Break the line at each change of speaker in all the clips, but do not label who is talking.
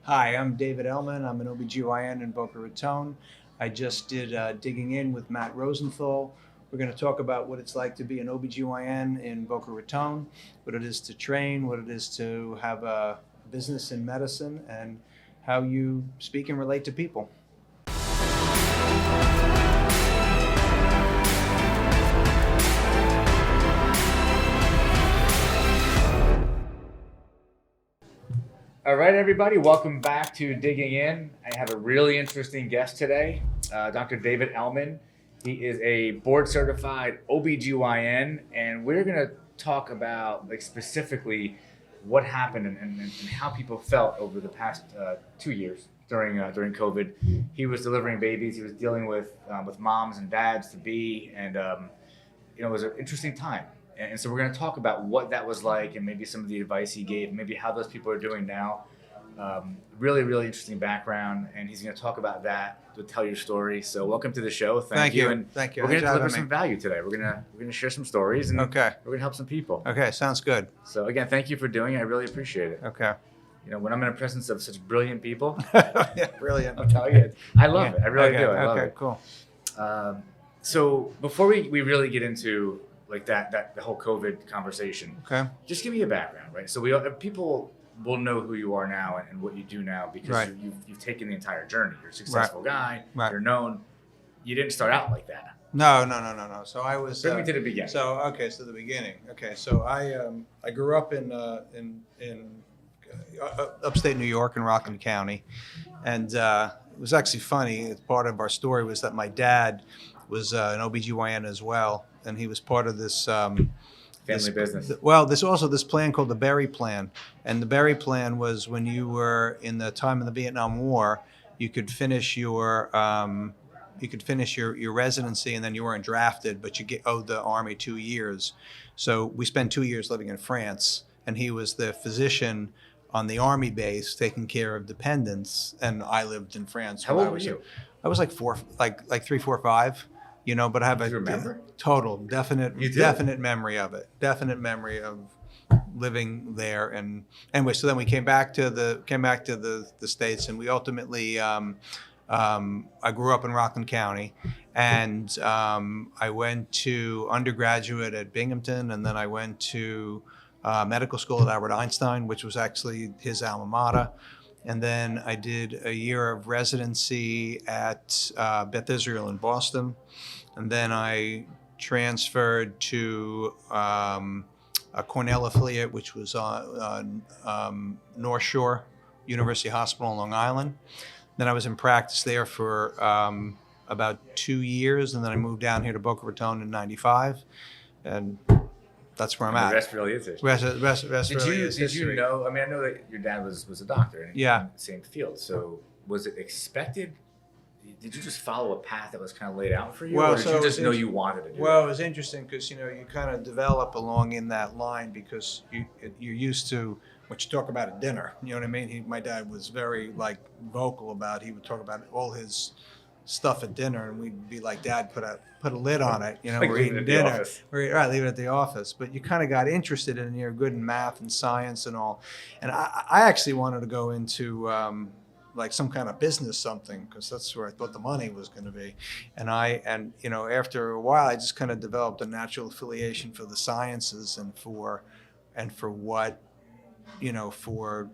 Hi, I'm David Ellman. I'm an OBGYN in Boca Raton. I just did Digging In with Matt Rosenthal. We're going to talk about what it's like to be an OBGYN in Boca Raton, what it is to train, what it is to have a business in medicine, and how you speak and relate to people.
All right, everybody, welcome back to Digging In. I have a really interesting guest today, Dr. David Ellman. He is a board certified OBGYN, and we're going to talk about specifically what happened and how people felt over the past 2 years during COVID. He was delivering babies. He was dealing with moms and dads to be, and it was an interesting time. And so we're going to talk about what that was like and maybe some of the advice he gave, maybe how those people are doing now. Really, really interesting background, and he's going to talk about that, to tell your story. So welcome to the show. Thank you. And
Thank you.
We're going to
Thanks for
deliver
having
some
me.
value today. We're going to share some stories, and
Okay.
we're going to help some people.
Okay, sounds good.
So again, thank you for doing it. I really appreciate it.
Okay.
When I'm in the presence of such brilliant people,
Yeah, brilliant.
I'm telling you, I love it. I really do. I love
Okay,
it.
cool.
So before we really get into the whole COVID conversation,
Okay.
just give me a background, right? So people will know who you are now and what you do now because
Right.
you've taken the entire journey. You're a successful guy.
Right.
You're known. You didn't start out like that.
No. So I was.
Bring me to the beginning.
So the beginning. Okay, so I grew up in upstate New York in Rockland County, and it was actually funny. Part of our story was that my dad was an OBGYN as well, and he was part of this.
Family business.
This plan called the Berry Plan, and the Berry Plan was when you were in the time of the Vietnam War, you could finish your residency, and then you weren't drafted, but you owed the Army 2 years. So we spent 2 years living in France, and he was the physician on the Army base taking care of dependents, and I lived in France.
How old were you?
I was like 3, 4, 5. But I have
Do you remember?
total definite
You do?
definite memory of it. Definite memory of living there. And anyway, so then we came back to the States, and we ultimately I grew up in Rockland County, and I went to undergraduate at Binghamton, and then I went to medical school at Albert Einstein, which was actually his alma mater. And then I did a year of residency at Beth Israel in Boston. And then I transferred to a Cornell affiliate, which was on North Shore University Hospital in Long Island. Then I was in practice there for about 2 years. And then I moved down here to Boca Raton in '95. And that's where I'm at.
The rest really is it.
Rest really is
Did you
history.
know? I mean, I know that your dad was a doctor in
Yeah.
the same field. So was it expected? Did you just follow a path that was kind of laid out for you,
Well,
or did
so
you just
it's
know you wanted to do
Well, it
it?
was interesting because you kind of develop along in that line because you're used to what you talk about at dinner. You know what I mean? My dad was very vocal about. He would talk about all his stuff at dinner, and we'd be like, "Dad, put a lid on it."
Like
We're
leave it
eating
at the
dinner.
office.
Right, leave it at the office. But you kind of got interested in. You're good in math and science and all. And I actually wanted to go into some kind of business something because that's where I thought the money was going to be. And after a while I just kind of developed a natural affiliation for the sciences and for what for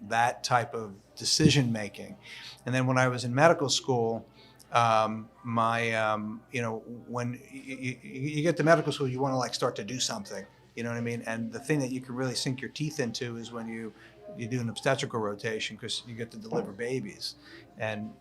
that type of decision making. And then when I was in medical school, when you get to medical school, you want to start to do something. You know what I mean? And the thing that you can really sink your teeth into is when you do an obstetrical rotation because you get to deliver babies. And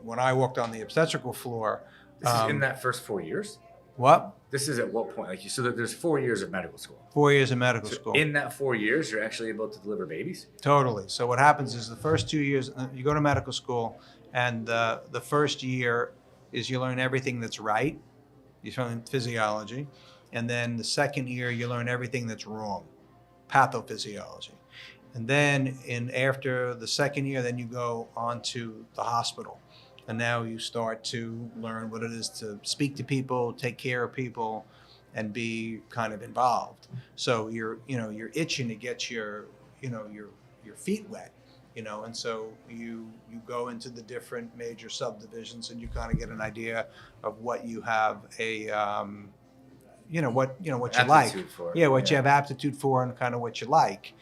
when I walked on the obstetrical floor,
This is in that first 4 years.
what?
This is at what point? So that there's 4 years of medical school.
4 years of medical
So
school.
in that 4 years, you're actually able to deliver babies.
Totally. So what happens is the first 2 years, you go to medical school, and the first year is you learn everything that's right. You learn physiology. And then the second year, you learn everything that's wrong, pathophysiology. And then after the second year, then you go on to the hospital. And now you start to learn what it is to speak to people, take care of people, and be kind of involved. So you're itching to get your your feet wet, and so you go into the different major subdivisions and you kind of get an idea of what you have what you like,
Aptitude for it.
what you have aptitude for and kind of what you like.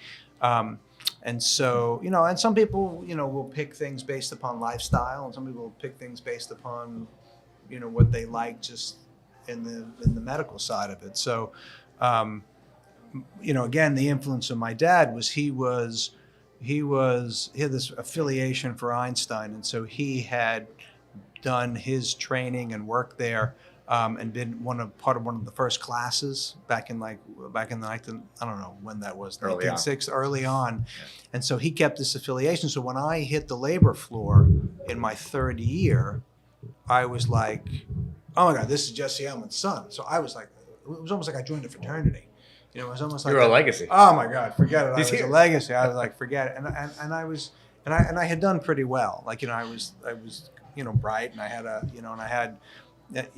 And so, and some people, will pick things based upon lifestyle, and some people will pick things based upon, what they like just in the medical side of it. So, again, the influence of my dad was he had this affiliation for Einstein, and so he had done his training and work there, and been part of one of the first classes back in the I don't know when that was, 1960, early on.
Yeah.
And so he kept this affiliation. So when I hit the labor floor in my third year, I was like, oh my God, this is Jesse Ellman's son. So I was like, it was almost like I joined a fraternity. It was almost like
you're a legacy.
Oh my God, forget it. I
He's
was
here.
a legacy. I was like, forget it. And I had done pretty well. Like, I was bright, and I had it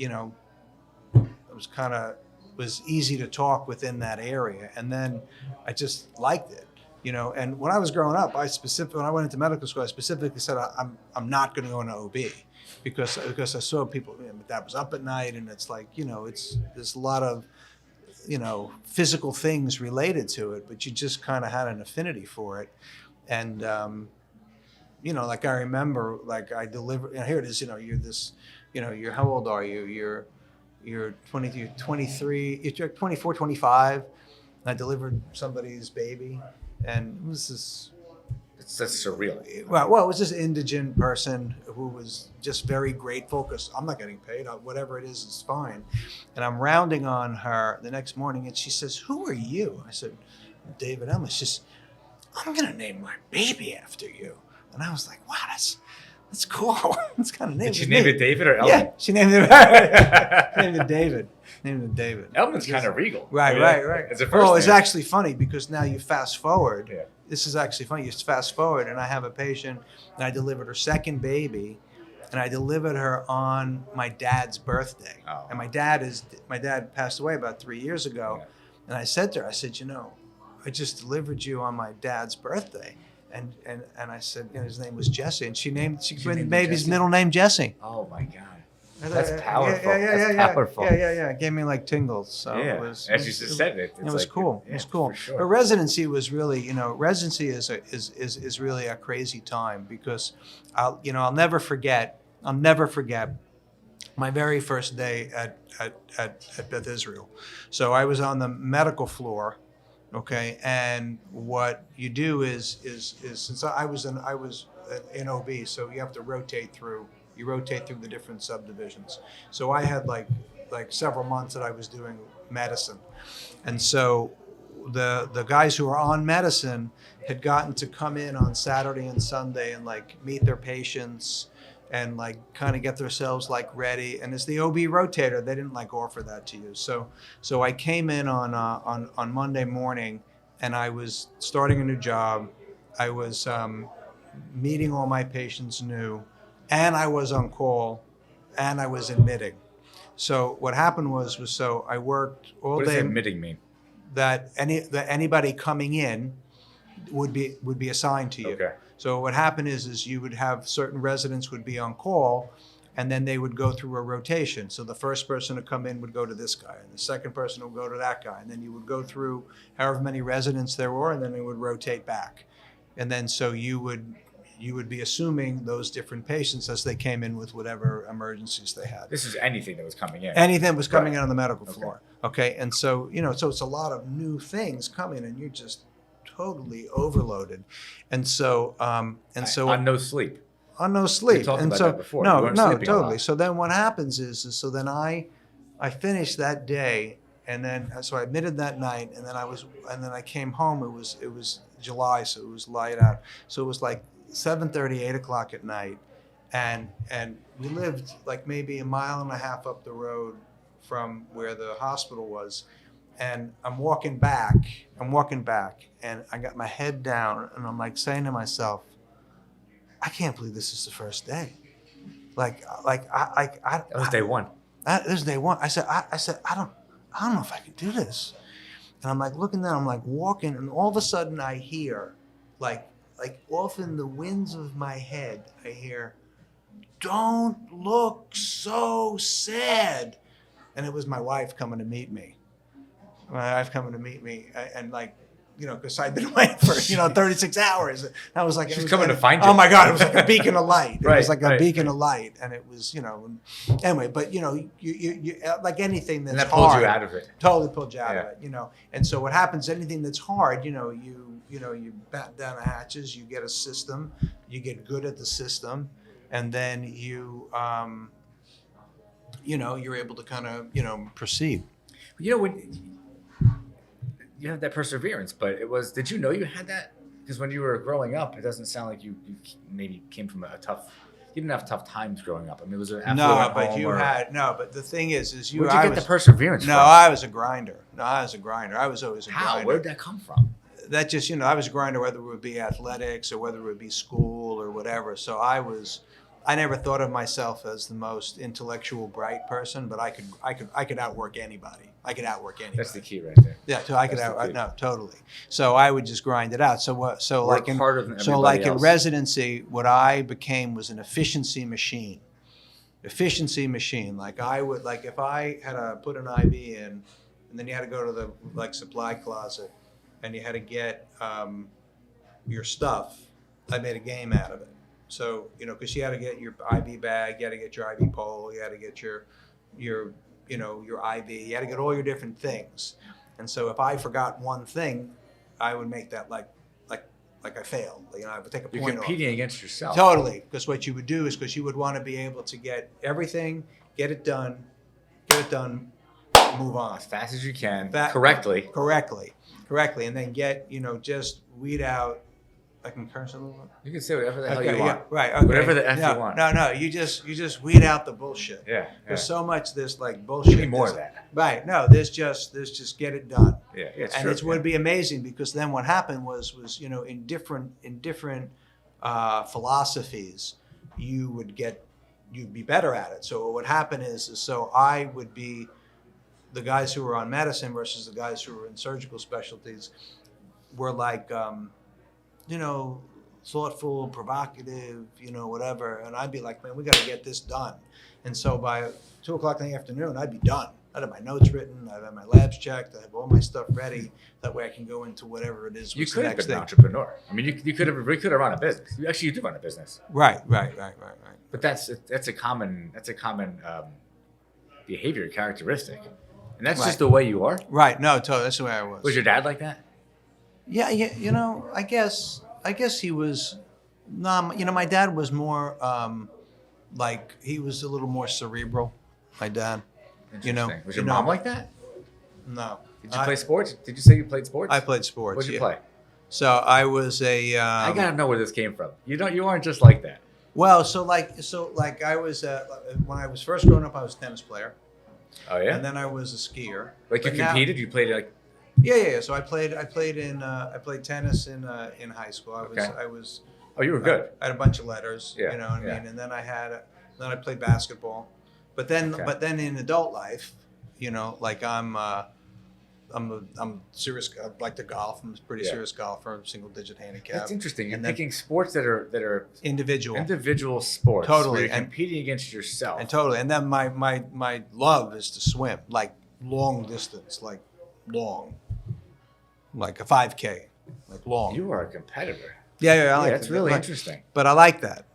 was easy to talk within that area. And then I just liked it, and when I was growing up, when I went into medical school, I specifically said, I'm not going to go into OB because I saw people, that was up at night, and it's like, there's a lot of, physical things related to it, but you just kind of had an affinity for it. And, like I remember, like I delivered, here it is, you're how old are you? You're 23, you're 24, 25. And I delivered somebody's baby, and it was this.
That's surreal.
Well, it was this indigent person who was just very grateful because I'm not getting paid. Whatever it is fine. And I'm rounding on her the next morning, and she says, "Who are you?" I said, "David Ellman." She says, "I'm going to name my baby after you." And I was like, "Wow, that's cool." That's kind of name.
Did she name it David or Ellman?
Yeah, she named it. Named it David.
Ellman's kind of regal.
Right.
It's a first
Well, it's
name.
actually funny because now you fast forward.
Yeah.
This is actually funny. You fast forward, and I have a patient, and I delivered her second baby, and I delivered her on my dad's birthday.
Oh.
And my dad passed away about 3 years ago,
Yeah.
and I said to her, I said, I just delivered you on my dad's birthday. And I said, his name was Jesse, and she made baby's
Jesse?
middle name Jesse.
Oh my God. That's powerful.
Yeah.
That's powerful.
Yeah. It gave me like tingles. So
Yeah.
it was.
As you just said it.
It was cool.
Yeah,
It was cool.
for sure.
But residency was really, residency is really a crazy time because I'll never forget my very first day at Beth Israel. So I was on the medical floor. Okay, and what you do is since I was in OB, so you have to rotate through the different subdivisions. So I had like several months that I was doing medicine, and so the guys who are on medicine had gotten to come in on Saturday and Sunday and like meet their patients and like kind of get themselves like ready. And as the OB rotator, they didn't like offer that to you. So I came in on Monday morning, and I was starting a new job. I was meeting all my patients new, and I was on call, and I was admitting. So what happened was so I worked all
What does
day.
admitting mean?
That anybody coming in would be assigned to you.
Okay.
So what happened is you would have certain residents would be on call, and then they would go through a rotation. So the first person to come in would go to this guy, and the second person would go to that guy, and then you would go through however many residents there were, and then they would rotate back. And then so you would be assuming those different patients as they came in with whatever emergencies they had.
This is anything that was coming in.
Anything was coming in on the medical
Okay.
floor. Okay, and so so it's a lot of new things coming, and you're just totally overloaded, and so
on no sleep.
on no sleep.
We talked
and
about
so
that before. You
no,
weren't
no,
sleeping a
totally.
lot.
So then what happens is so then I finished that day, and then so I admitted that night, and then I came home. It was July, so it was light out. So it was like 7:30, 8 o'clock at night, and we lived like maybe a mile and a half up the road from where the hospital was. And I'm walking back, and I got my head down, and I'm like saying to myself, I can't believe this is the first day.
That was day one.
This is day one. I said, I don't know if I can do this. And I'm like looking down, I'm like walking, and all of a sudden I hear like like off in the winds of my head, I hear, "Don't look so sad," and it was my wife coming to meet me. My wife coming to meet me, and like, because I'd been away for 36 hours. I was like,
She's
it was
coming
like,
to find you.
Oh my God, it was like a beacon of light. It
Right,
was like a
right.
beacon of light, and it was, anyway. But you like anything that's
And that pulled
hard,
you out of it.
totally pulled you out
Yeah.
of it, And so what happens? Anything that's hard, you batten down the hatches. You get a system. You get good at the system, and then you're able to kind of proceed.
When you have that perseverance, but did you know you had that? Because when you were growing up, it doesn't sound like you maybe came from you didn't have tough times growing up. I mean, it was an affluent home
but the thing is
where'd you get the perseverance from?
I was a grinder. I was always a
How?
grinder.
Where'd that come from?
That just, I was a grinder, whether it would be athletics or whether it would be school or whatever. So I never thought of myself as the most intellectual, bright person, but I could outwork anybody.
That's the key right there.
Yeah, so I could totally. So I would just grind it out.
Work harder than everybody
in
else.
residency, what I became was an efficiency machine. Like if I had to put an IV in, and then you had to go to the supply closet, and you had to get your stuff. I made a game out of it. So because you had to get your IV bag, you had to get your IV pole, you had to get your IV, you had to get all your different things. And so if I forgot one thing, I would make that like I failed. I would take a point off.
You're competing against yourself.
Totally, because what you would do is because you would want to be able to get everything, get it done, move on
As fast as you can, correctly,
and then get just weed out. I can curse a little bit.
You can say whatever the hell you want.
Yeah, right. Okay.
Whatever the F you want.
No. You just weed out the bullshit.
Yeah.
There's so much this like bullshit.
Give me more of that.
Right. No. There's just get it done.
Yeah.
And it would be amazing because then what happened was in different philosophies you'd be better at it. So what would happen is so I would be the guys who were on medicine versus the guys who were in surgical specialties were like. Thoughtful, provocative, whatever. And I'd be like, man, we got to get this done. And so by 2:00 in the afternoon, I'd be done. I'd have my notes written. I'd have my labs checked. I have all my stuff ready. That way I can go into whatever it is.
You
The
could have
next
been an
thing.
entrepreneur. I mean, you could have run a business. You do run a business.
Right.
But that's a common behavior characteristic, and that's just the way you are.
Right. No, totally. That's the way I was.
Was your dad like that?
Yeah. I guess he was. No, my dad was more he was a little more cerebral. My dad.
Interesting. Was your mom like that?
No.
Did you play sports? Did you say you played sports?
I played sports.
What'd you play?
So I was a.
I gotta know where this came from. You aren't just like that.
Well, so I was when I was first growing up, I was a tennis player.
Oh yeah.
And then I was a skier.
Like you competed? You played like.
Yeah. So I played tennis in high school. I was.
Oh, you were good.
I had a bunch of letters.
Yeah,
You know what I mean? And then I played basketball. But then in adult life, I'm serious. I like to golf. I'm a pretty serious golfer. I'm single digit handicap.
That's interesting. You're picking sports that are
individual
sports.
Totally.
Where you're competing against yourself.
And totally. And then my love is to swim, like long distance, like long, like a 5K, like long.
You are a competitor.
Yeah. I like
that's really interesting.
But I like that.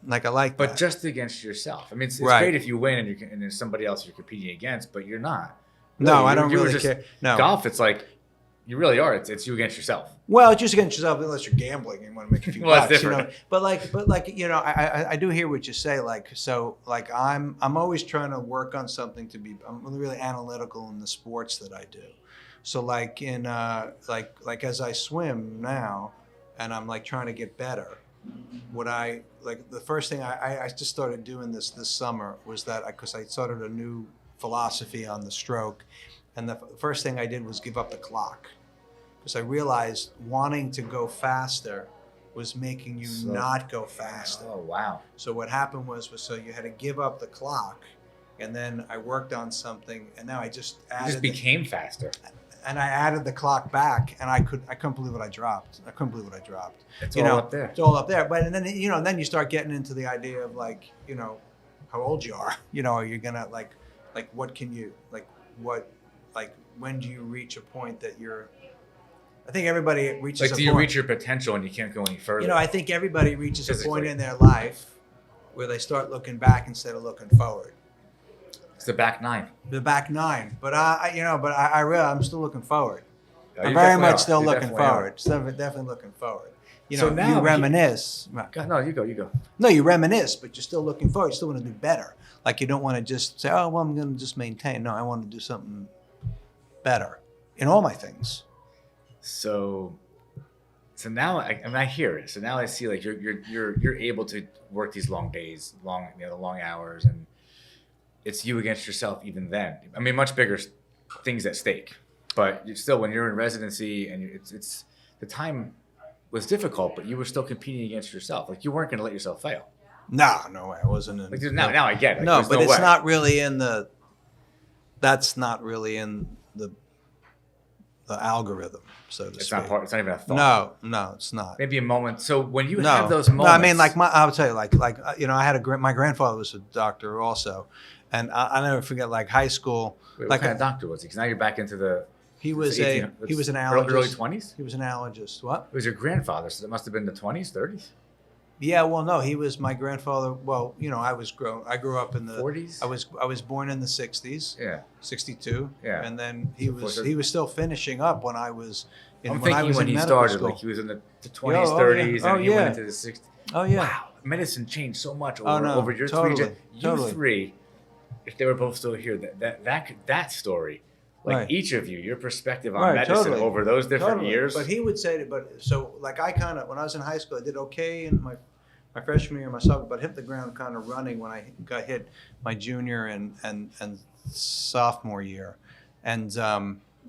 But just against yourself. I mean, it's great if you win and there's somebody else you're competing against, but you're not.
No, I don't really care. No.
Golf, it's like you really are. It's you against yourself.
Well, it's just against yourself unless you're gambling and you want to make a few
Well,
bucks.
that's different.
But I do hear what you say. I'm always trying to work on something to be. I'm really analytical in the sports that I do. So as I swim now, and I'm trying to get better. The first thing I just started doing this summer was that because I started a new philosophy on the stroke, and the first thing I did was give up the clock because I realized wanting to go faster was making you not go faster.
Oh wow!
So what happened was you had to give up the clock, and then I worked on something, and now I just added.
You just became faster.
and I added the clock back, and I couldn't believe what I dropped. I couldn't believe what I dropped.
It's all up there.
It's all up there. But and then then you start getting into the idea of like how old you are. Are you gonna like what can you when do you reach a point that you're? I think everybody reaches.
Like,
a
do you
point,
reach your potential and you can't go any further?
I think everybody reaches a point
Physically.
in their life where they start looking back instead of looking forward.
It's the back nine.
The back nine, but I really I'm still looking forward.
Yeah,
I'm
you
very
definitely
much
are.
still
You
looking
definitely are.
forward. Still definitely looking forward.
So now
you
he-
reminisce.
God, no, you go.
No, you reminisce, but you're still looking forward. You still want to do better. Like you don't want to just say, "Oh, well, I'm going to just maintain." No, I want to do something better in all my things.
So now I hear it. So now I see like you're able to work these long days, the long hours, and it's you against yourself even then. I mean, much bigger things at stake, but still, when you're in residency and it's the time was difficult, but you were still competing against yourself. Like you weren't going to let yourself fail.
No way. I wasn't in.
Like now I get it. Like,
No,
there's
but
no
it's
way.
not really in the. That's not really in the algorithm, so to
It's
speak.
not part. It's not even a thought.
No, it's not.
Maybe a moment. So when you
No,
have those moments,
No, I mean, I would tell you, I had my grandfather was a doctor also, and I never forget, like high school,
Wait,
like
what kind of doctor was he? Because now you're back into the.
he was
it's
an
18
allergist.
Early 20s.
He was an allergist. What?
It was your grandfather, so that must have been the 20s, 30s,
Yeah, well, no, he was my grandfather. Well, I grew up in the
40s.
I was born in the '60s,
Yeah,
62.
Yeah.
and then he
So
was still finishing up when I was
I'm
when I
thinking
was
when
in
he
medical
started,
school.
like he was in the 20s,
Oh,
30s,
yeah. Oh,
and he
yeah.
went into the 60s.
Oh yeah.
Wow, medicine changed so much over,
Oh, no,
over your
totally,
three. You
totally.
three, if they were both still here, that story, like
Right.
each of you, your perspective on
Right,
medicine
totally.
over those different
Totally.
years.
But he would say, like I kind of when I was in high school, I did okay in my freshman year, my sophomore, but hit the ground kind of running when I got hit my junior and sophomore year, and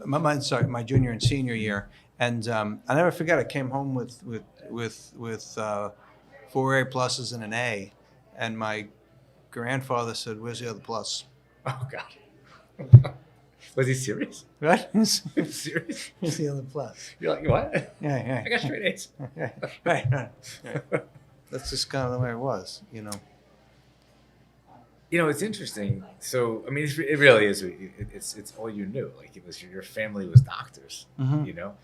my junior and senior year, and I never forget. I came home with 4 A pluses and an A, and my grandfather said, "Where's the other plus?"
Oh God, was he serious?
What?
Was he serious?
Where's the other plus?
You're like, what?
Yeah.
I got straight A's.
Right. That's just kind of the way it was.
You know, it's interesting. So, I mean, it really is. It's all you knew. Like it was your family was doctors.
Mhm.
You know,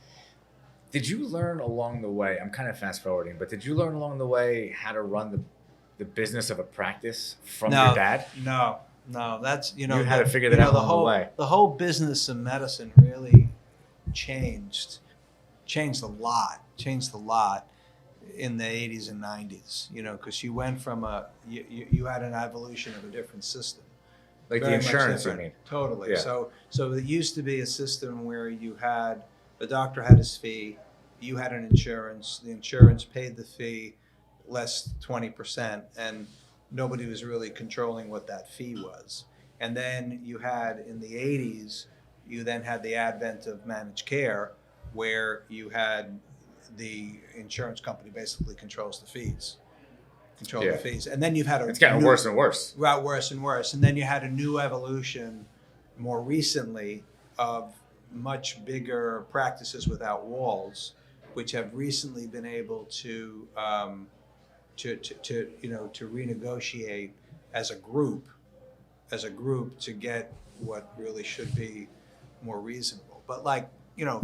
did you learn along the way? I'm kind of fast forwarding, but did you learn along the way how to run the business of a practice from your dad?
No. That's
You had to figure that out along the way.
The whole business of medicine really changed a lot in the 80s and 90s. Because you went from you had an evolution of a different system.
Like the
Very much
insurance, you
different.
mean?
Totally.
Yeah.
So it used to be a system where you had the doctor had his fee, you had an insurance, the insurance paid the fee less 20%, and nobody was really controlling what that fee was. And then you had in the 80s, you then had the advent of managed care, where you had the insurance company basically controls the fees.
Yeah.
And then you've had
It's gotten worse and worse.
Well, worse and worse. And then you had a new evolution more recently of much bigger practices without walls, which have recently been able to renegotiate as a group to get what really should be more reasonable. But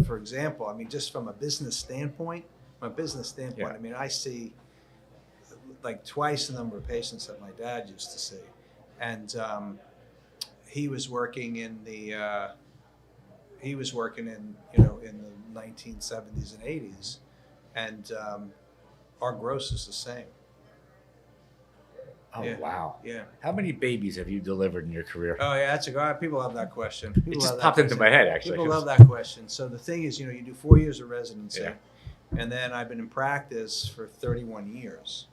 for example, I mean, just from a business standpoint,
Yeah.
I mean, I see like twice the number of patients that my dad used to see, and he was working in the in the 1970s and 80s, and our gross is the same.
Oh,
Yeah.
wow.
Yeah.
How many babies have you delivered in your career?
Oh yeah, people love that question.
It just popped into my head, actually.
People love that question. So the thing is, you do 4 years of residency,
Yeah.
and then I've been in practice for 31 years.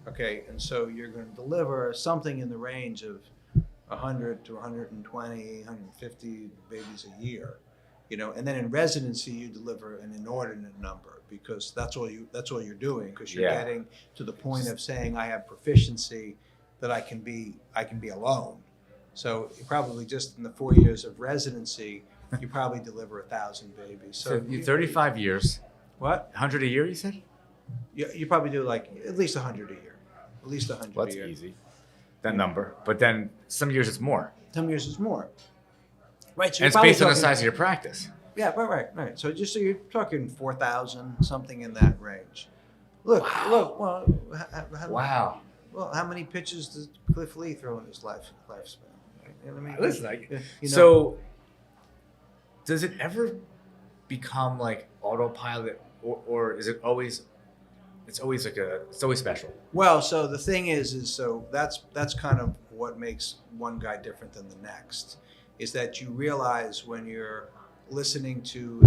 Okay, and so you're going to deliver something in the range of 100 to 120, 150 babies a year, and then in residency you deliver an inordinate number because that's all you're doing, because you're
Yeah.
getting to the point of saying I have proficiency that I can be alone. So probably just in the 4 years of residency, you probably deliver 1,000 babies.
So you 35 years.
What?
100 a year, you said?
You probably do like at least 100 a year. At least 100
Well,
a
that's
year.
easy. That number. But then some years it's more.
Some years is more. Right. So
And it's
probably
based on the
talking-
size of your practice.
Yeah, right. So you're talking 4,000, something in that range. Look. Well,
Wow.
Well, how many pitches does Cliff Lee throw in his lifespan? You know what I mean?
Listen,
you know,
so does it ever become like autopilot, or is it always? It's always special.
well, so the thing is so that's kind of what makes one guy different than the next, is that you realize when you're listening to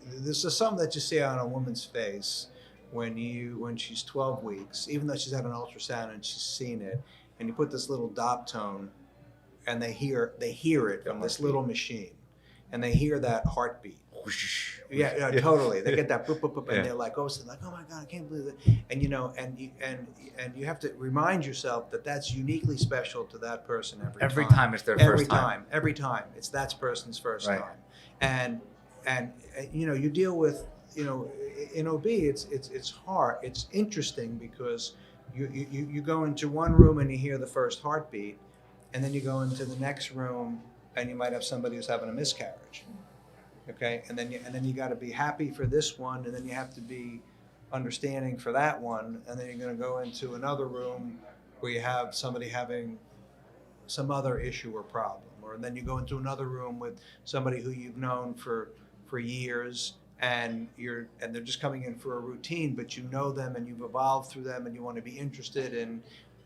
this is something that you see on a woman's face when she's 12 weeks, even though she's had an ultrasound and she's seen it, and you put this little dot tone, and they hear it from this little machine, and they hear that heartbeat. Yeah, totally. They get that boop, boop, boop, and they're like, oh my God, I can't believe it. And and you have to remind yourself that that's uniquely special to that person
Every time it's their first time.
Every time it's that person's first
Right.
time. And you deal with in OB it's hard. It's interesting because you go into one room and you hear the first heartbeat, and then you go into the next room and you might have somebody who's having a miscarriage. Okay, and then you got to be happy for this one, and then you have to be understanding for that one, and then you're going to go into another room where you have somebody having some other issue or problem, or then you go into another room with somebody who you've known for years, and they're just coming in for a routine, but you know them and you've evolved through them, and you want to be interested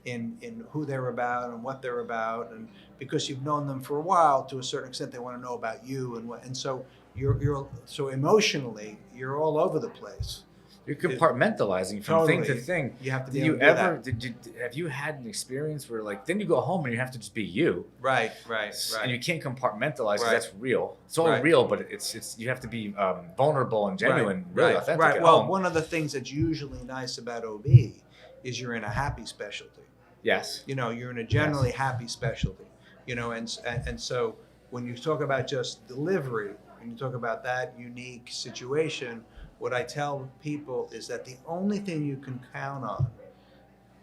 in who they're about and what they're about, and because you've known them for a while, to a certain extent, they want to know about you, and so you're so emotionally you're all over the place.
You're compartmentalizing from thing to
Totally.
thing.
You have to
Did
be
you
able to do
ever?
that.
Have you had an experience where then you go home and you have to just be you,
Right.
and you can't compartmentalize because
Right.
that's real. It's all
Right.
real, but it's you have to be vulnerable and genuine, really authentic.
Right.
At
Well,
home.
one of the things that's usually nice about OB is you're in a happy specialty.
Yes.
You're in a generally happy specialty. And so when you talk about just delivery, when you talk about that unique situation, what I tell people is that the only thing you can count on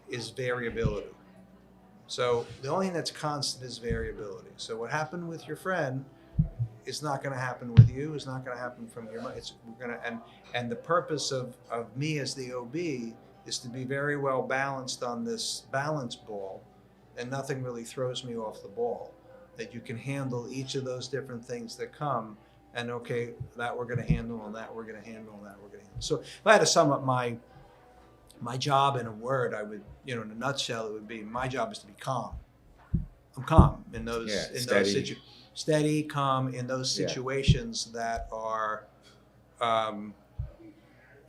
is variability. So the only thing that's constant is variability. So what happened with your friend is not going to happen with you. It's not going to happen from your mother. And the purpose of me as the OB is to be very well balanced on this balance ball, and nothing really throws me off the ball. That you can handle each of those different things that come, and okay, that we're going to handle, and that we're going to handle, and that we're going to handle. So if I had to sum up my job in a word, I would, in a nutshell, it would be my job is to be calm. I'm calm in those steady, calm in those situations that are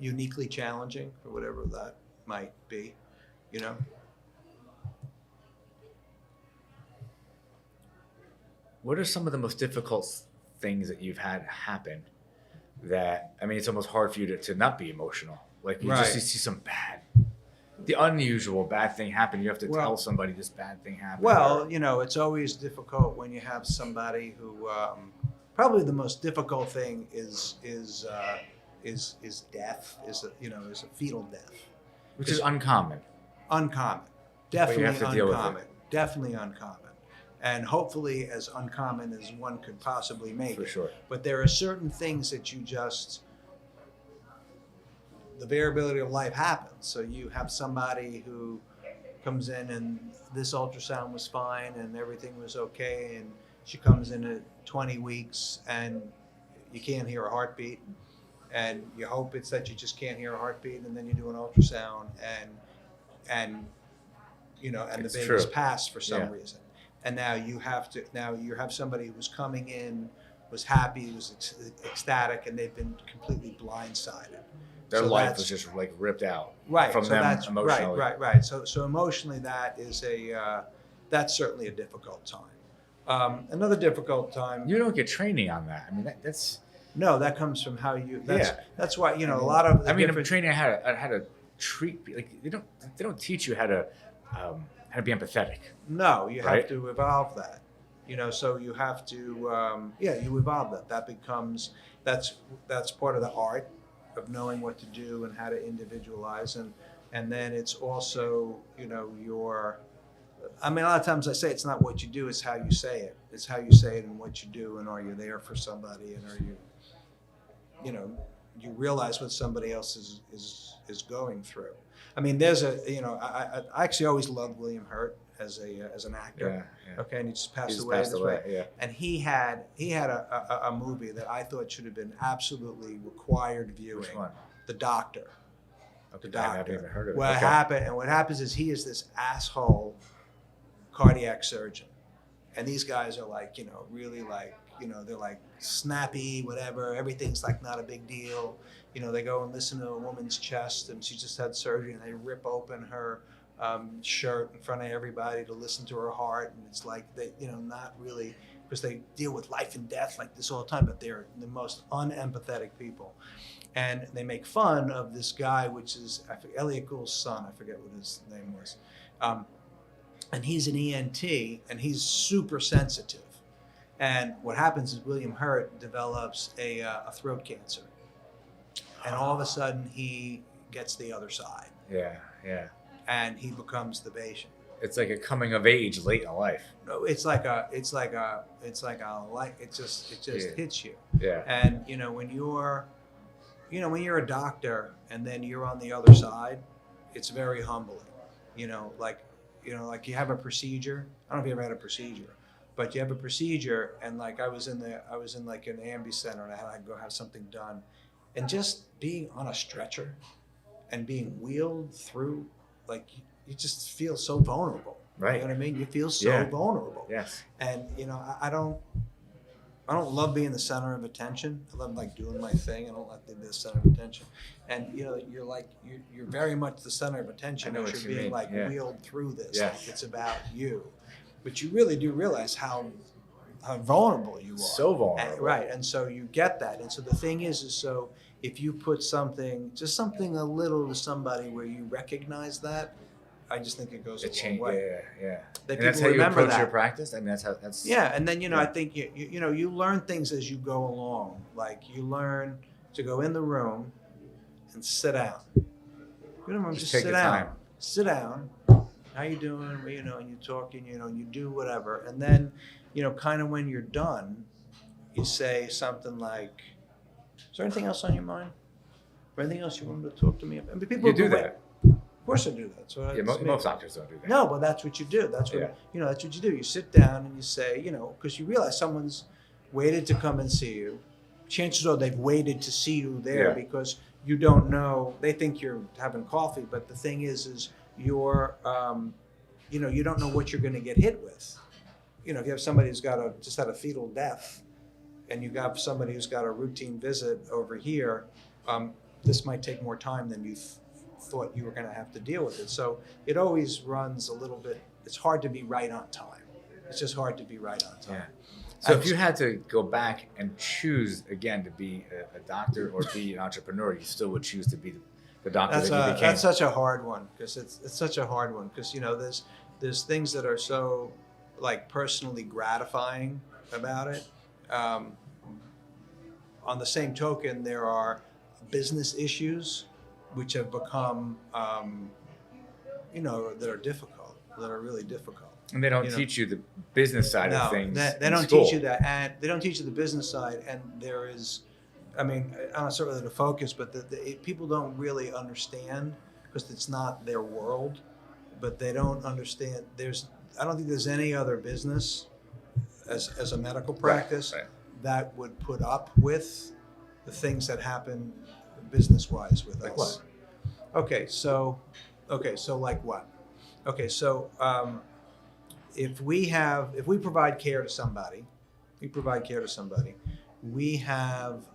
uniquely challenging, or whatever that might be,
What are some of the most difficult things that you've had happen that, it's almost hard for you to not be emotional? Like you
Right.
you see some the unusual bad thing happen. You have to tell somebody this bad thing happened.
Well, it's always difficult when you have somebody who, probably the most difficult thing is death, is a fetal death.
Which is uncommon.
Uncommon. Definitely
have to deal with it.
uncommon. Definitely uncommon. And hopefully as uncommon as one could possibly make
For
it.
sure.
But there are certain things that the variability of life happens. So you have somebody who comes in and this ultrasound was fine and everything was okay, and she comes in at 20 weeks and you can't hear a heartbeat, and you hope it's that you just can't hear a heartbeat, and then you do an ultrasound and the
It's
baby's
true.
passed for some reason. And now you have somebody who's coming in, was happy, was ecstatic, and they've been completely blindsided.
Their
So
life
that's-
was just ripped out
Right.
from
so
them
that's
emotionally.
Right. So emotionally, that is that's certainly a difficult time. Another difficult time.
You don't get training on that. That's
No, that comes from how you. That's,
Yeah.
That's why a lot of. The
I'm
different,
training how to treat, they don't teach you how to be empathetic.
No, you
Right?
have to evolve that. So you have to, you evolve that. That becomes, that's part of the art of knowing what to do and how to individualize. And then it's also, a lot of times I say it's not what you do, it's how you say it. It's how you say it and what you do, and are you there for somebody, and are you, you realize what somebody else is going through. There's I actually always loved William Hurt as an actor.
Yeah.
Okay, and he just passed
He's
away.
passed away. Yeah.
And he had a movie that I thought should have been absolutely required viewing.
Which one?
The Doctor.
Okay,
The Doctor.
I haven't even heard of it.
What
Okay.
happened? And what happens is he is this asshole cardiac surgeon, and these guys are like, really like, they're like snappy, whatever. Everything's like not a big deal. They go and listen to a woman's chest, and she just had surgery, and they rip open her shirt in front of everybody to listen to her heart, and it's like they, not really, because they deal with life and death like this all the time, but they're the most unempathetic people. And they make fun of this guy, which is Elliot Gould's son. I forget what his name was. And he's an ENT, and he's super sensitive. And what happens is William Hurt develops a throat cancer. And all of a sudden, he gets the other side.
Yeah.
And he becomes the patient.
It's like a coming of age late in life.
No, it just hits you.
Yeah.
And when you're a doctor and then you're on the other side, it's very humbling. Like you have a procedure. I don't know if you ever had a procedure, but you have a procedure, and like I was in like an ambi center, and I had to go have something done, and just being on a stretcher and being wheeled through, like you just feel so vulnerable.
Right.
You know what I mean? You feel so vulnerable.
Yes.
And I don't love being the center of attention. I love like doing my thing. I don't like to be the center of attention. And you're very much the center of attention
I know
as
what
you're
you
being
mean.
like wheeled through this.
Yeah.
Like it's about you. But you really do realize how vulnerable you are.
So vulnerable.
And, right. And so you get that. And so the thing is so if you put something a little to somebody where you recognize that, I just think it goes a long way.
Yeah.
That
And that's how
people
you
remember
approach
that.
your practice? That's...
Yeah, and then I think you learn things as you go along. Like you learn to go in the room and sit down. Go in the room, just
take
sit
your
down.
time.
Sit down. How you doing? And you talk, and you do whatever. And then, kind of when you're done, you say something like, "Is there anything else on your mind? Or anything else you wanted to talk to me about?" People
You do that.
Of course I do that. So
Most doctors don't do that.
No, but that's what you do. That's what that's what you do. You sit down and you say, because you realize someone's waited to come and see you. Chances are they've waited to see you there because you don't know. They think you're having coffee, but the thing is you're, you don't know what you're going to get hit with. If you have somebody who's just had a fetal death, and you got somebody who's got a routine visit over here, this might take more time than you thought you were going to have to deal with it. So it always runs a little bit. It's hard to be right on time. It's just hard to be right on time.
Yeah. So if you had to go back and choose again to be a doctor or be an entrepreneur, you still would choose to be the doctor that you became.
That's such a hard one because it's such a hard one because there's things that are so like personally gratifying about it. On the same token, there are business issues which have become, that are difficult, that are really difficult.
And they don't teach you the business side of things.
They don't teach you that, and they don't teach you the business side. And there is, I'm not sure whether to focus, but people don't really understand because it's not their world. But they don't understand. I don't think there's any other business as a medical practice that would put up with the things that happen business-wise with
like
us.
What?
Okay, so like what? Okay, so if we provide care to somebody, we have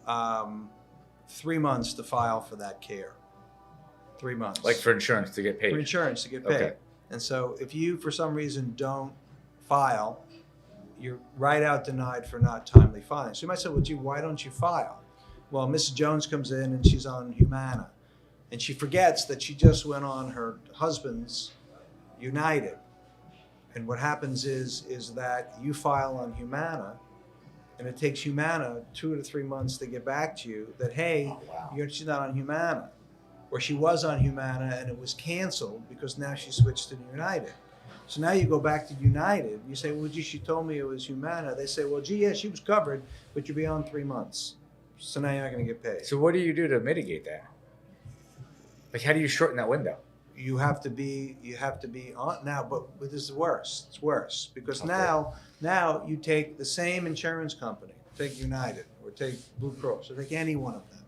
3 months to file for that care. 3 months.
Like for insurance to get paid.
For insurance to get paid.
Okay.
And so if you, for some reason, don't file, you're right out denied for not timely filing. So you might say, well, gee, why don't you file? Well, Mrs. Jones comes in and she's on Humana. And she forgets that she just went on her husband's United. And what happens is that you file on Humana, and it takes Humana 2 to 3 months to get back to you that, hey,
Oh, wow.
she's not on Humana. Or she was on Humana and it was canceled because now she switched to United. So now you go back to United. You say, well, gee, she told me it was Humana. They say, well, gee, yeah, she was covered, but you're beyond 3 months. So now you're not going to get paid.
So what do you do to mitigate that? Like, how do you shorten that window?
You have to be on now, but this is worse. It's worse because
Okay.
now you take the same insurance company, take United or take Blue Cross or take any one of them.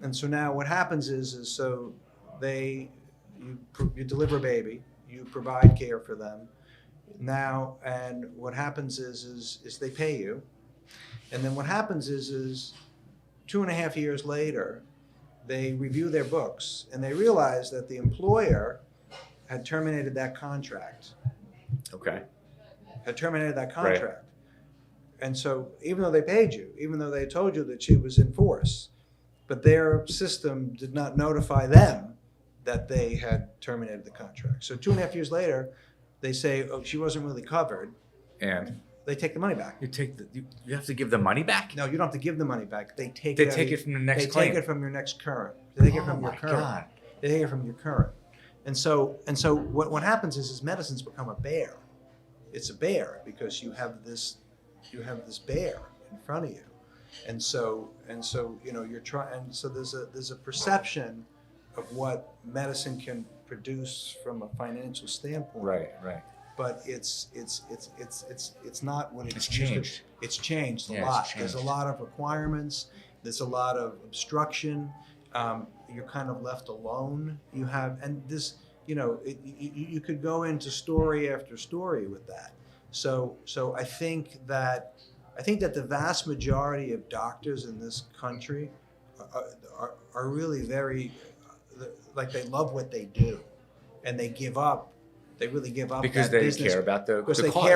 And so now what happens is so you deliver a baby, you provide care for them now, and what happens is they pay you, and then what happens is 2.5 years later, they review their books and they realize that the employer had terminated that contract.
Okay.
Had terminated that
Right.
contract. And so even though they paid you, even though they told you that she was in force, but their system did not notify them that they had terminated the contract. So 2.5 years later, they say, oh, she wasn't really covered.
And
They take the money back.
you have to give the money back?
No, you don't have to give the money back. They take
They take it from the next
They
claim.
take it from your next current. They take it
Oh
from your
my
current.
God.
They take it from your current. And so what happens is medicine's become a bear. It's a bear because you have this bear in front of you. And so you're trying, and so there's a perception of what medicine can produce from a financial standpoint.
Right.
But it's not what
It's
used to-
changed.
It's changed a
Yeah, it's
lot.
changed.
There's a lot of requirements. There's a lot of obstruction. You're kind of left alone. You have, and this, you could go into story after story with that. So I think that the vast majority of doctors in this country are really very, like they love what they do, and they give up. They really give up
Because
that
they
business
care about the
because they
cause.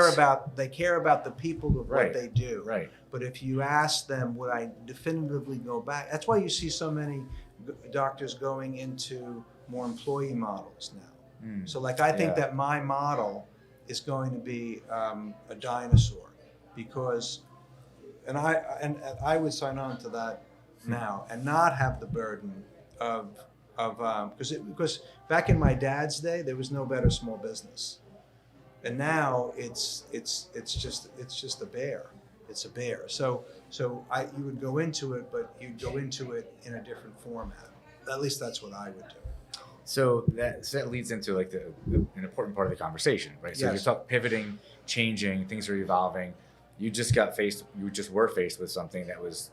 care about the people of
Right,
what they do.
right.
But if you ask them, would I definitively go back? That's why you see so many doctors going into more employee models now. So like I think
Yeah.
that my model is going to be a dinosaur because, and I would sign on to that now and not have the burden of because back in my dad's day there was no better small business, and now it's just a bear. It's a bear. So you would go into it, but you'd go into it in a different format. At least that's what I would do.
So that leads into like an important part of the conversation, right? So
Yes.
you're talking pivoting, changing, things are evolving. You just were faced with something that was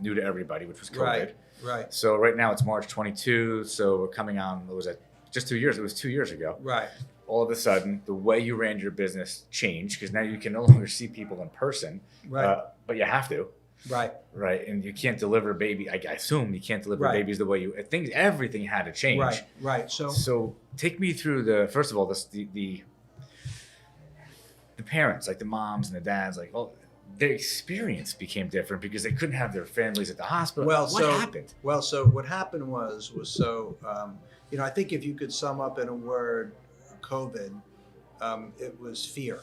new to everybody, which was COVID.
Right.
So right now it's March 22. So we're coming on, what was it? Just 2 years. It was 2 years ago.
Right.
All of a sudden, the way you ran your business changed because now you can no longer see people in person.
Right.
But you have to.
Right.
Right. And you can't deliver baby. I assume you can't deliver
Right.
babies the way you think. Everything had to change.
Right.
So take me through first of all, the parents, like the moms and the dads, like, oh, their experience became different because they couldn't have their families at the hospital.
Well,
what happened?
Well, so what happened was I think if you could sum up in a word, COVID, it was fear,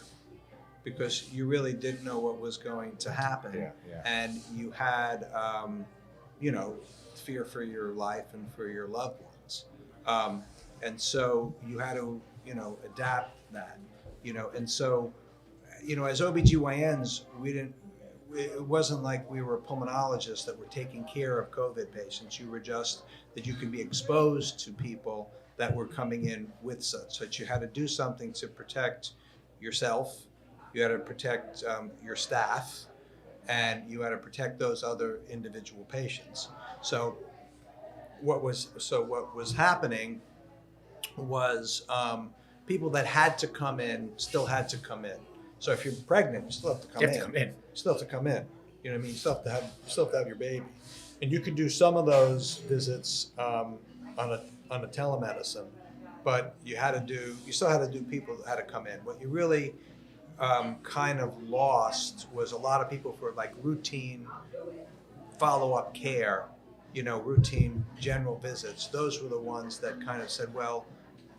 because you really didn't know what was going to happen,
Yeah.
and you had fear for your life and for your loved ones, and so you had to adapt that, and so. As OBGYNs, it wasn't like we were pulmonologists that were taking care of COVID patients. You were just that you could be exposed to people that were coming in with such. You had to do something to protect yourself. You had to protect your staff, and you had to protect those other individual patients. So what was happening was people that had to come in still had to come in. So if you're pregnant, you still have to come
You
in.
have to come in.
You still have to come in. You know what I mean? You still have to have your baby, and you could do some of those visits on a telemedicine, but you still had to do people that had to come in. What you really kind of lost was a lot of people for like routine follow-up care, routine general visits. Those were the ones that kind of said, well,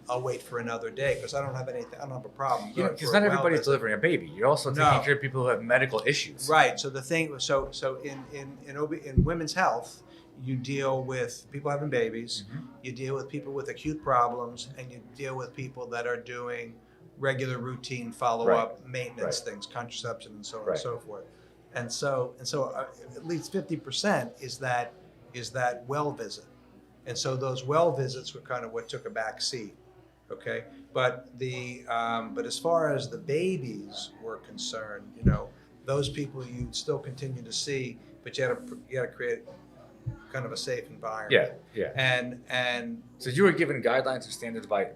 I'll wait for another day because I don't have anything. I don't have a problem.
Because not everybody's delivering a baby. You're also taking care of people who have medical issues.
Right. So the thing, so in women's health, you deal with people having babies, you deal with people with acute problems, and you deal with people that are doing regular routine follow-up maintenance things, contraception, and so on and so forth. And so at least 50% is that well visit. And so those well visits were kind of what took a back seat. Okay, but as far as the babies were concerned, those people you still continue to see, but you had to create kind of a safe environment.
Yeah.
And
so you were given guidelines or standards by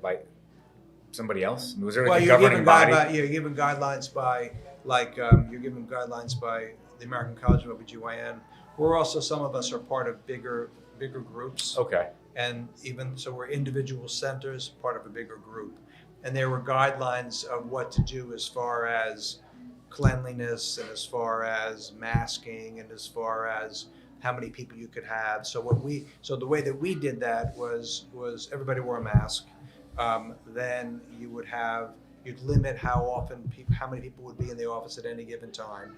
somebody else? Was there
well,
a governing body?
You're given guidelines by you're given guidelines by the American College of OBGYN. We're also, some of us are part of bigger groups.
Okay.
And even so, we're individual centers, part of a bigger group. And there were guidelines of what to do as far as cleanliness and as far as masking and as far as how many people you could have. So the way that we did that was everybody wore a mask. Then you'd limit how many people would be in the office at any given time.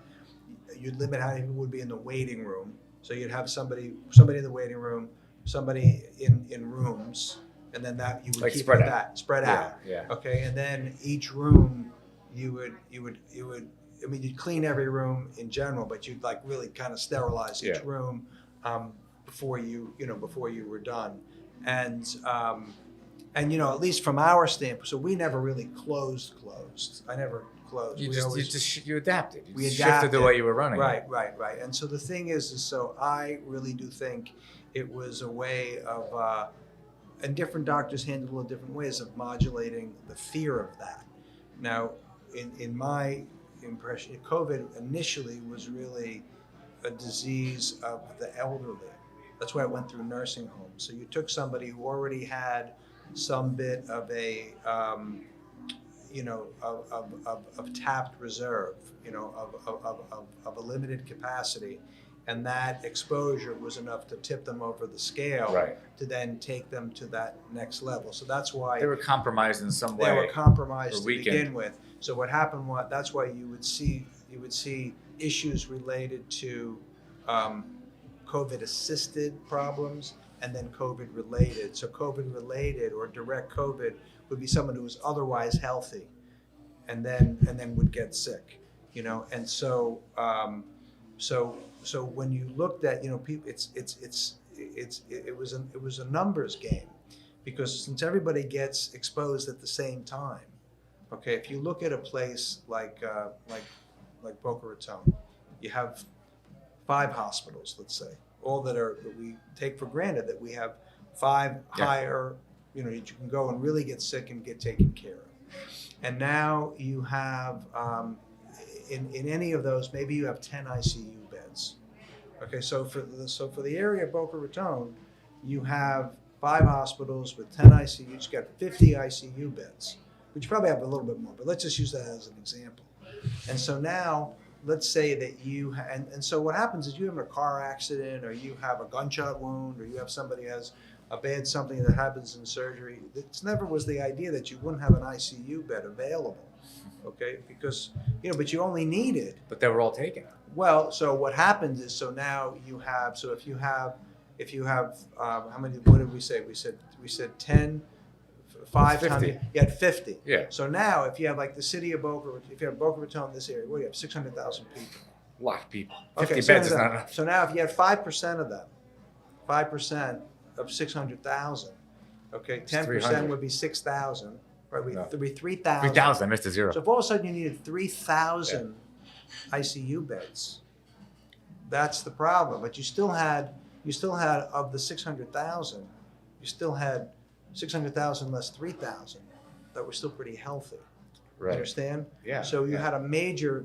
You'd limit how many people would be in the waiting room. So you'd have somebody in the waiting room, somebody in rooms, and then that you would
like
keep
spread
out.
Yeah.
Okay, and then each room you'd clean every room in general, but you'd like really kind of sterilize each room before you were done. And at least from our standpoint, so we never really closed. I never closed.
You adapted.
We
shifted the way you were running.
Right. And so the thing is so I really do think it was a way of, and different doctors handle it different ways of modulating the fear of that. Now, in my impression, COVID initially was really a disease of the elderly. That's why it went through nursing homes. So you took somebody who already had some bit of a, of tapped reserve, of a limited capacity, and that exposure was enough to tip them over the scale to then take them to that next level. So that's why
they were compromised in some way.
They were compromised to begin with. So what happened was that's why you would see issues related to COVID-assisted problems and then COVID-related. So COVID-related or direct COVID would be someone who was otherwise healthy, and then would get sick, And so so when you looked at people, it was a numbers game, because since everybody gets exposed at the same time. Okay, if you look at a place like Boca Raton, you have 5 hospitals, let's say, all that we take for granted that we have 5 higher, you can go and really get sick and get taken care of. And now you have, in any of those, maybe you have 10 ICU beds. Okay, so for the area of Boca Raton, you have 5 hospitals with 10 ICUs. You got 50 ICU beds, which you probably have a little bit more, but let's just use that as an example. And so now, let's say that and so what happens is you have a car accident, or you have a gunshot wound, or you have somebody has a bad something that happens in surgery. It never was the idea that you wouldn't have an ICU bed available, okay? Because, but you only need it.
But they were all taken.
Well, so what happens is, so now you have, so if you have, how many, what did we say? We said 10, 5 times, you had 50.
Yeah.
So now if you have like the city of Boca, if you have Boca Raton, this area, what do you have, 600,000 people?
A lot of people. 50
Okay,
beds is not enough.
So now if you had 5% of them, 5% of 600,000, okay, 10% would be 6,000, right? Would be 3,000.
3,000, I missed a zero.
So if all of a sudden you needed 3,000 ICU beds, that's the problem. But you still had of the 600,000, you still had 600,000 less 3,000 that were still pretty healthy.
Right.
Understand?
Yeah.
So you had a major,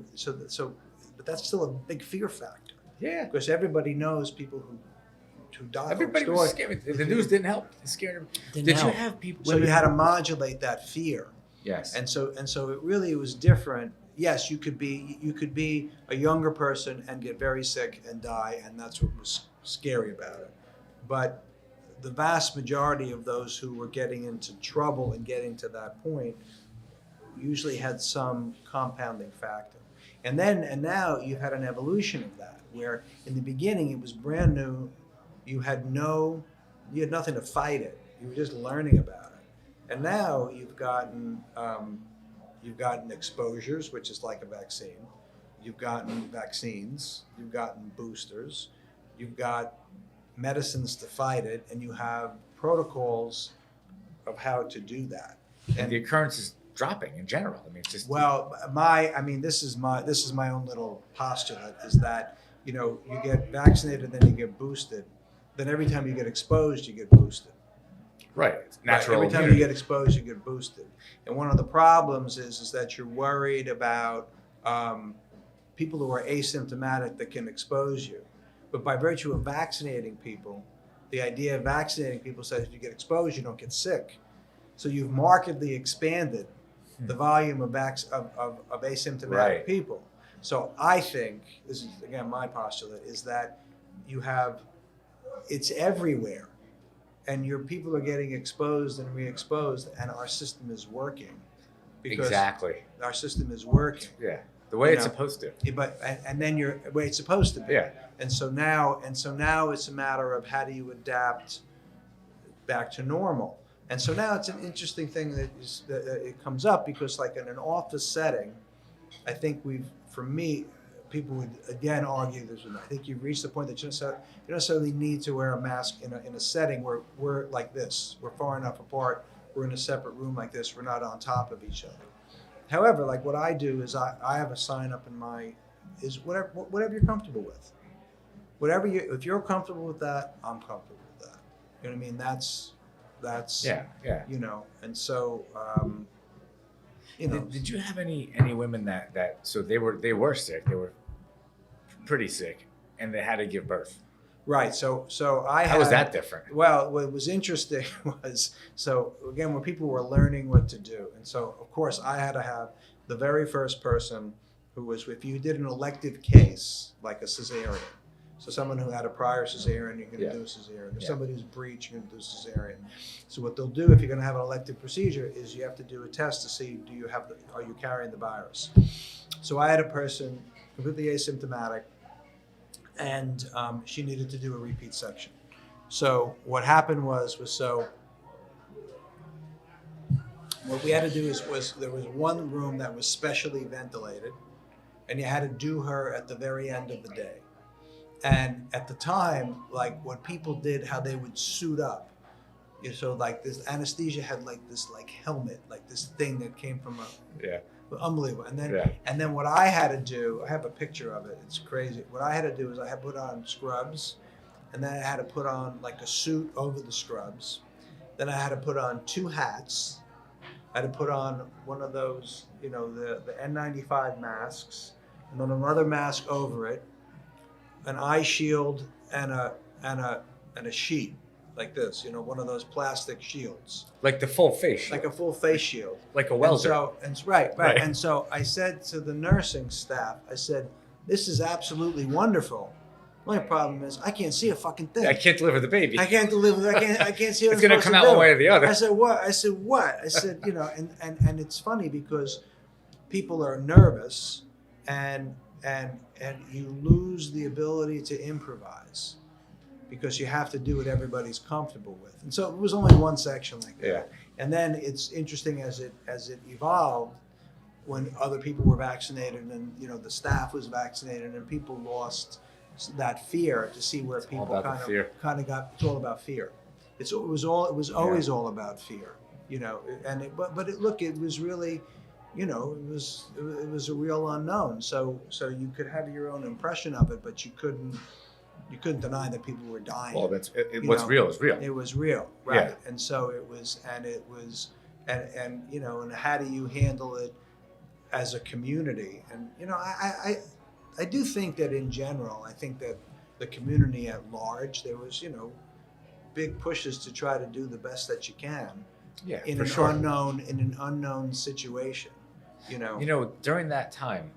but that's still a big fear factor.
Yeah.
Because everybody knows people who died.
Everybody was scared. The news didn't help. It scared them. Did you have people?
So you had to modulate that fear.
Yes.
And so it really was different. Yes, you could be a younger person and get very sick and die, and that's what was scary about it. But the vast majority of those who were getting into trouble and getting to that point usually had some compounding factor. And now you've had an evolution of that, where in the beginning it was brand new. You had nothing to fight it. You were just learning about it. And now you've gotten exposures, which is like a vaccine. You've gotten vaccines. You've gotten boosters. You've got medicines to fight it, and you have protocols of how to do that.
And the occurrence is dropping in general. I mean, it's just
this is my own little postulate, is that you get vaccinated, then you get boosted, then every time you get exposed, you get boosted.
Right, it's natural.
Right. Every time you get exposed, you get boosted. And one of the problems is that you're worried about people who are asymptomatic that can expose you. But by virtue of vaccinating people, the idea of vaccinating people says if you get exposed, you don't get sick. So you've markedly expanded the volume of asymptomatic people. So I think, this is again my postulate, is that it's everywhere. And your people are getting exposed and re-exposed, and our system is working.
Exactly.
Our system is working.
Yeah. The way it's supposed to.
But and then the way it's supposed to be.
Yeah.
And so now it's a matter of how do you adapt back to normal. And so now it's an interesting thing that it comes up, because like in an office setting, I think people would again argue this. I think you've reached the point that you don't necessarily need to wear a mask in a setting where we're like this. We're far enough apart. We're in a separate room like this. We're not on top of each other. However, like what I do is I have a sign up is whatever you're comfortable with. If you're comfortable with that, I'm comfortable with that. You know what I mean? That's
yeah.
And so
Did you have any women that so they were sick, they were pretty sick, and they had to give birth?
Right. So
How was that different?
Well, what was interesting was, so again, when people were learning what to do, and so of course I had to have the very first person who was, if you did an elective case like a cesarean, so someone who had a prior cesarean, you're going to do a cesarean. If somebody who's breech, you're going to do a cesarean. So what they'll do if you're going to have an elective procedure is you have to do a test to see are you carrying the virus. So I had a person completely asymptomatic, and she needed to do a repeat section. So what happened was what we had to do was there was one room that was specially ventilated, and you had to do her at the very end of the day. And at the time, like what people did, how they would suit up. So like this anesthesia had like this like helmet, like this thing that came from unbelievable. And then what I had to do, I have a picture of it. It's crazy. What I had to do is I had to put on scrubs, and then I had to put on like a suit over the scrubs. Then I had to put on 2 hats. I had to put on one of those, the N95 masks, and then another mask over it, an eye shield, and a sheet like this, one of those plastic shields.
Like the full face shield.
Like a full face shield.
Like a welder.
Right. And so I said to the nursing staff, I said, this is absolutely wonderful. My problem is I can't see a fucking thing.
I can't deliver the baby.
I can't see what
it's going to come out one way or the other.
I said, what? I said, and it's funny because people are nervous and you lose the ability to improvise because you have to do what everybody's comfortable with. And so it was only one section like that.
Yeah.
And then it's interesting as it evolved, when other people were vaccinated and the staff was vaccinated and people lost that fear to see where people kind of got. It's all about fear. It was always all about fear, And it was really, it was a real unknown. So you could have your own impression of it, but you couldn't deny that people were dying.
Well, what's real is real.
It was real, right?
Yeah.
And so and how do you handle it as a community? And I do think that in general, I think that the community at large, there was big pushes to try to do the best that you can.
Yeah,
in an unknown situation.
During that time,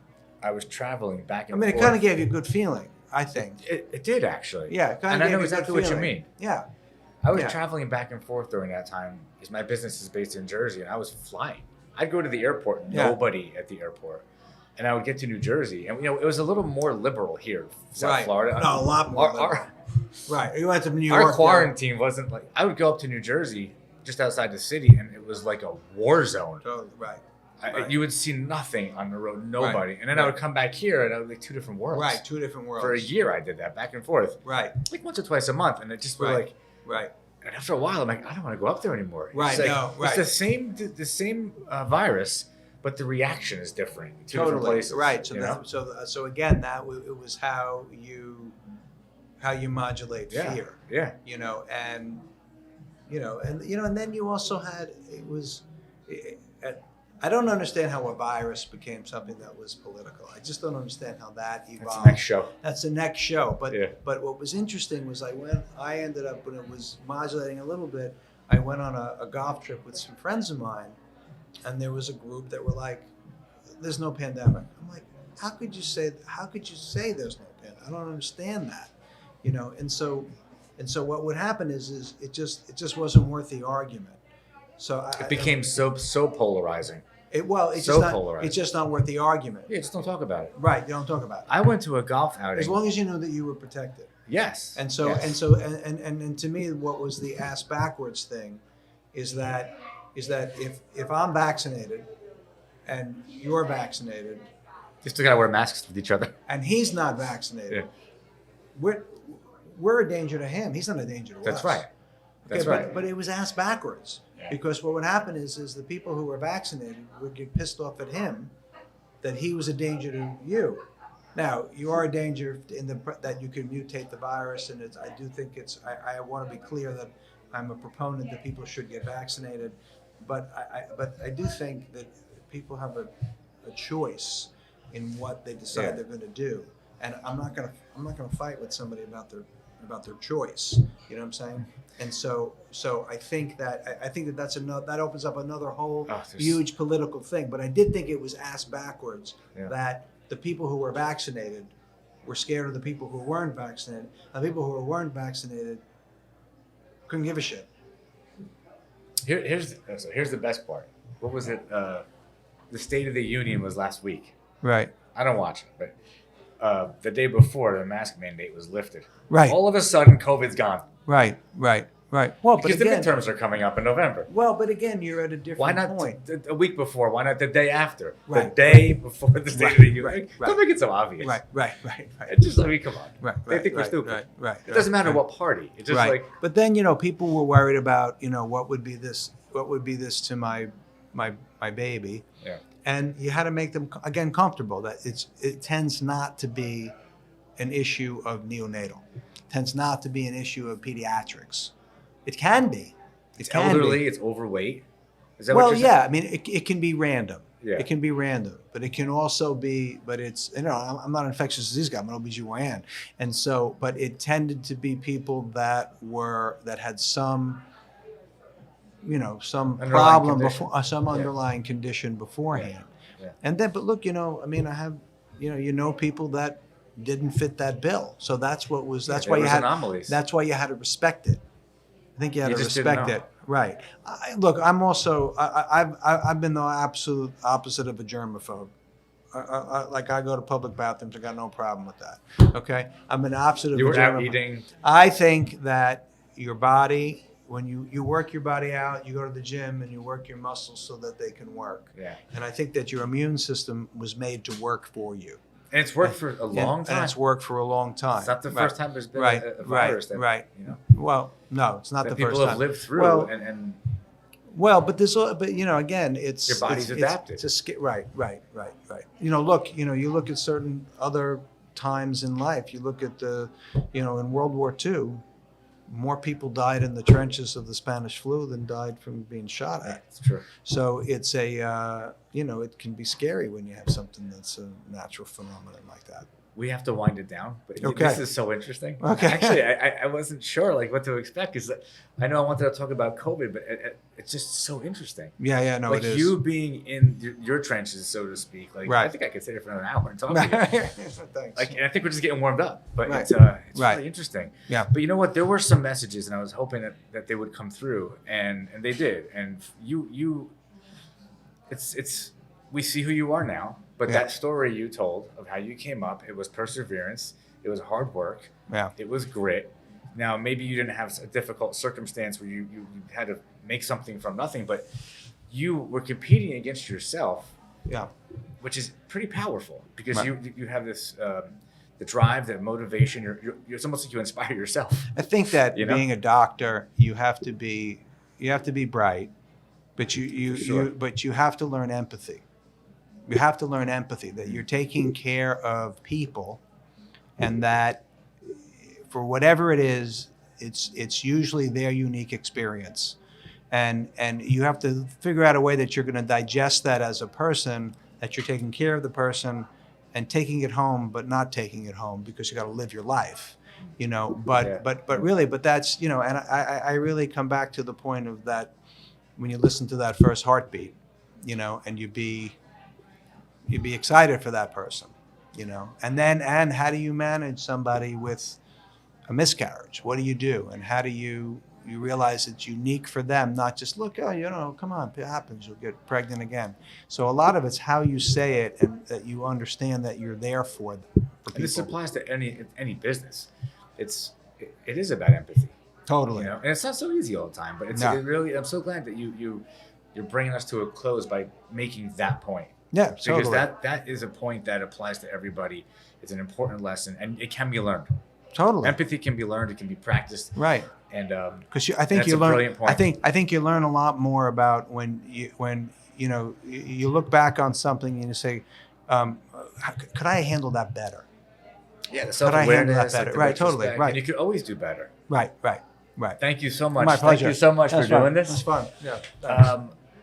I was traveling back and
forth.
It
kind of gave you a good feeling, I think.
It did actually.
Yeah,
and I know exactly what you mean.
Yeah.
I was
Yeah.
traveling back and forth during that time because my business is based in Jersey, and I was flying. I'd go to the airport,
Yeah.
nobody at the airport, and I would get to New Jersey, and it was a little more liberal here, South
Right.
Florida.
No, a lot more. Right. You went to New York.
Our quarantine wasn't like I would go up to New Jersey, just outside the city, and it was like a war zone.
Totally. Right.
You would see nothing on the road, nobody, and then I would come back here, and I would like two different worlds.
Right. Two different worlds.
For a year, I did that back and forth.
Right.
Like once or twice a month, and it just was
Right.
like.
Right.
And after a while, I'm like, I don't want to go up there anymore.
Right,
It's like,
no, right.
It's the same virus, but the reaction is different. In two different
Totally.
places.
Right. So
you know?
so again, it was how you modulate
Yeah.
fear.
Yeah.
And then you also had I don't understand how a virus became something that was political. I just don't understand how that evolved.
That's the next show.
That's the next show. But
Yeah.
but what was interesting was I ended up, when it was modulating a little bit, I went on a golf trip with some friends of mine, and there was a group that were like, "There's no pandemic." I'm like, how could you say there's no pandemic? I don't understand that. And so what would happen is it just wasn't worth the argument. So
It became so polarizing.
It's
so
just
polarizing.
it's just not worth the argument.
Yeah, just don't talk about it.
Right, you don't talk about it.
I went to a golf outing.
As long as you knew that you were protected.
Yes.
And so
yes.
and to me, what was the ass backwards thing is that if I'm vaccinated and you're vaccinated
you still gotta wear masks with each other.
and he's not vaccinated, we're a danger to him. He's not a danger to us.
That's right. That's
Okay,
right.
But it was ass backwards.
Yeah.
Because what would happen is the people who were vaccinated would get pissed off at him that he was a danger to you. Now, you are a danger that you can mutate the virus, and I do think I want to be clear that I'm a proponent that people should get vaccinated, but I do think that people have a choice in what they decide they're going to do, and I'm not going to fight with somebody about their choice. You know what I'm saying? And so I think that that opens up another whole huge political thing. But I did think it was ass backwards that the people who were vaccinated were scared of the people who weren't vaccinated. And the people who weren't vaccinated couldn't give a shit.
Here's the best part. What was it? The State of the Union was last week.
Right.
I don't watch it, but the day before the mask mandate was lifted.
Right.
All of a sudden, COVID's gone.
Right. Well,
Because the midterms are coming up in November.
Well, but again, you're at a different
Why not
point.
a week before? Why not the day after?
Right.
The day before the State of the Union.
Right.
Don't make it so obvious.
Right.
Just come on.
Right.
They think we're stupid.
Right.
It doesn't matter what party. It's just like
But then people were worried about what would be this to my baby.
Yeah.
And you had to make them again comfortable that it tends not to be an issue of neonatal. It tends not to be an issue of pediatrics. It can be.
it's elderly, it's overweight. Is that
Well,
what you're saying?
yeah. I mean, it can be random.
Yeah.
It can be random, but it can also be. But it's I'm not an infectious disease guy. I'm an OBGYN, and so but it tended to be people that had some some
Underlying
problem
condition.
before, some underlying condition beforehand.
Yeah.
And then, but look, I mean, I have people that didn't fit that bill, so that's why
there
you
was
had
anomalies.
that's why you had to respect it. I think you had
You
to
just didn't
respect
know.
it, right? Look, I'm also I've been the absolute opposite of a germaphobe. Like I go to public bathrooms, I got no problem with that. Okay, I'm an opposite of
You
a
were out
germaphobe.
eating.
I think that your body, when you work your body out, you go to the gym and you work your muscles so that they can work.
Yeah.
And I think that your immune system was made to work for you.
And it's worked for a long time.
And it's worked for a long time.
It's not the first time there's been
Right,
a virus that,
right. Well, no, it's not
that
the
people
first
have
time.
lived through.
Well,
and
but again, it's
Your body's
it's,
adapted.
Right. Look, you look at certain other times in life. You look at in World War II, more people died in the trenches of the Spanish flu than died from being shot at.
That's true.
So it's it can be scary when you have something that's a natural phenomenon like that.
we have to wind it down. But
Okay.
this is so interesting.
Okay.
Actually, I wasn't sure like what to expect because I know I wanted to talk about COVID, but it's just so interesting.
Yeah, no,
Like
it is.
you being in your trenches, so to speak. Like
Right.
I think I could sit here for another hour and talk to you.
Thanks.
Like, and I think we're just getting warmed up, but
Right.
it's
Right.
really interesting.
Yeah.
But you know what? There were some messages, and I was hoping that they would come through, and they did. And it's we see who you are now, but
Yeah.
that story you told of how you came up, it was perseverance, it was hard work,
Yeah.
it was grit. Now maybe you didn't have a difficult circumstance where you had to make something from nothing, but you were competing against yourself,
Yeah.
which is pretty powerful because
Right.
you have this the drive, the motivation. It's almost like you inspire yourself.
I think that
You know?
being a doctor, you have to be bright, but
Sure.
but you have to learn empathy. You have to learn empathy, that you're taking care of people, and that for whatever it is, it's usually their unique experience. And you have to figure out a way that you're going to digest that as a person, that you're taking care of the person and taking it home, but not taking it home because you got to live your life, but
Yeah.
but that's, and I really come back to the point of that when you listen to that first heartbeat, and you'd be excited for that person, and how do you manage somebody with a miscarriage? What do you do? And how do you realize it's unique for them, not just look, come on, it happens, you'll get pregnant again. So a lot of it's how you say it, and that you understand that you're there for people.
And this applies to any business. It is about empathy.
Totally.
And it's not so easy all the time, but it really. I'm so glad that you're bringing us to a close by making that point.
Yeah,
Because
totally.
that is a point that applies to everybody. It's an important lesson, and it can be learned.
Totally.
Empathy can be learned. It can be practiced.
Right.
And
Because I think
that's
you
a
learn.
brilliant point.
I think you learn a lot more about when you look back on something and you say, could I handle that better?
yeah, the
Could I handle
self-awareness,
that better?
the
Right, totally,
retrospect,
right.
And you could always do better.
Right.
Thank you so much.
My pleasure.
Thank you so much
That's
for
fun.
doing this.
That's fun. Yeah.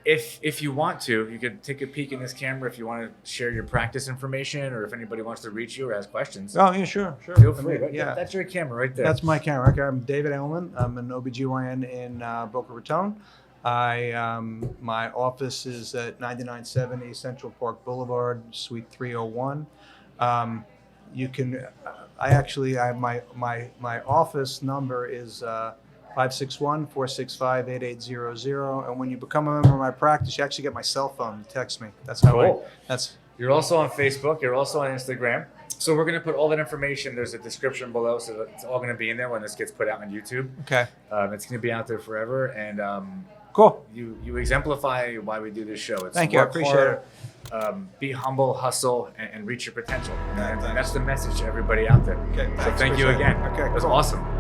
If you want to, you could take a peek in this camera if you want to share your practice information, or if anybody wants to reach you or ask questions.
Oh, yeah, sure.
Feel free.
I mean, yeah.
That's your camera right there.
That's my camera. Okay, I'm David Ellman. I'm an OBGYN in Boca Raton. My office is at 9970 Central Park Boulevard, Suite 301. You can. I have my office number is 561-465-8800. And when you become a member of my practice, you actually get my cell phone. You text me. That's how
Cool.
That's
You're also on Facebook. You're also on Instagram. So we're going to put all that information. There's a description below, so it's all going to be in there when this gets put out on YouTube.
okay.
It's going to be out there forever, and
Cool.
you exemplify why we do this show. It's
Thank you. I
work
appreciate
hard, be humble, hustle, and reach your potential. And that's the message to everybody out there.
Okay.
So
thanks.
thank you
Appreciate it.
again.
Okay.
It was
cool.
awesome.